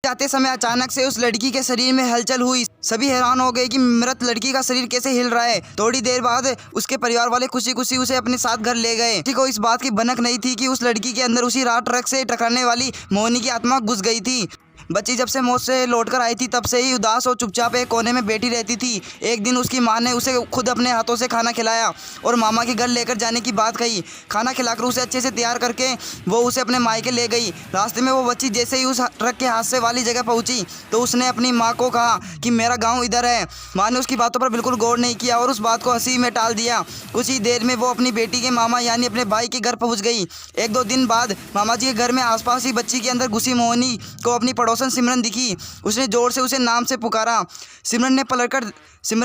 जाते समय अचानक से उस लड़की के शरीर में हलचल हुई। सभी हैरान हो गए कि मृत लड़की का शरीर कैसे हिल रहा है। थोड़ी देर बाद उसके परिवार वाले खुशी खुशी उसे अपने साथ घर ले गए। किसी को इस बात की भनक नहीं थी कि उस लड़की के अंदर उसी रात ट्रक से टकराने वाली मोहिनी की आत्मा घुस गई थी। बच्ची जब से मौत से लौटकर आई थी तब से ही उदास और चुपचाप एक कोने में बैठी रहती थी। एक दिन उसकी माँ ने उसे खुद अपने हाथों से खाना खिलाया और मामा के घर लेकर जाने की बात कही। खाना खिलाकर उसे अच्छे से तैयार करके वो उसे अपने मायके ले गई। रास्ते में वो बच्ची जैसे ही उस ट्रक के हादसे वाली जगह पहुंची तो उसने अपनी माँ को कहा कि मेरा गाँव इधर है। माँ ने उसकी बातों पर बिल्कुल गौर नहीं किया और उस बात को हंसी में टाल दिया। कुछ ही देर में वो अपनी बेटी के मामा यानी अपने भाई के घर पहुँच गई। 1-2 दिन बाद मामा जी के घर में आसपास ही बच्ची के अंदर घुसी मोहिनी को अपनी पड़ोसन सिमरन दिखी। उसने जोर से उसे नाम से पुकारा। सिमरन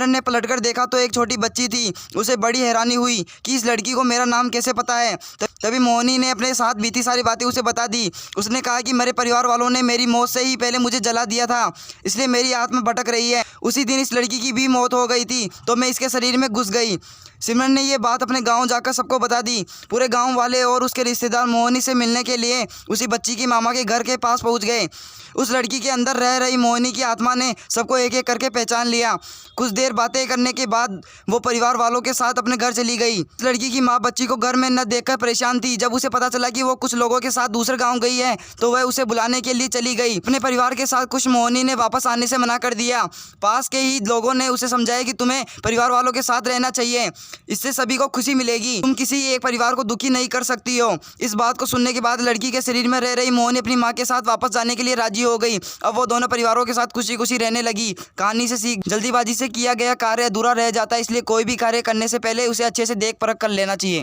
ने पलटकर देखा तो एक छोटी बच्ची थी। उसे बड़ी हैरानी हुई कि इस लड़की को मेरा नाम कैसे पता है। तभी मोहिनी ने अपने साथ बीती सारी बातें उसे बता दी। उसने कहा कि मेरे परिवार वालों ने मेरी मौत से ही पहले मुझे जला दिया था, इसलिए मेरी आत्मा भटक रही है। उसी दिन इस लड़की की भी मौत हो गई थी तो मैं इसके शरीर में घुस गई। सिमरन ने ये बात अपने गांव जाकर सबको बता दी। पूरे गांव वाले और उसके रिश्तेदार मोहिनी से मिलने के लिए उसी बच्ची की मामा के घर के पास पहुंच गए। उस लड़की के अंदर रह रही मोहिनी की आत्मा ने सबको एक एक करके पहचान लिया। कुछ देर बातें करने के बाद वो परिवार वालों के साथ अपने घर चली गई। इस लड़की की माँ बच्ची को घर में न देखकर परेशान थी। जब उसे पता चला कि वो कुछ लोगों के साथ दूसरे गांव गई है तो वह उसे बुलाने के लिए चली गई। अपने परिवार के साथ कुछ मोहिनी ने वापस आने से मना कर दिया। पास के ही लोगों ने उसे समझाया कि तुम्हें परिवार वालों के साथ रहना चाहिए, इससे सभी को खुशी मिलेगी, तुम किसी एक परिवार को दुखी नहीं कर सकती हो। इस बात को सुनने के बाद लड़की के शरीर में रह रही मोहिनी अपनी माँ के साथ वापस जाने के लिए राजी हो गई। अब वो दोनों परिवारों के साथ खुशी खुशी रहने लगी। कहानी से सीख, जल्दीबाजी से किया गया कार्य अधूरा रह जाता है, इसलिए कोई भी कार्य करने से पहले उसे अच्छे से देख परख कर लेना चाहिए।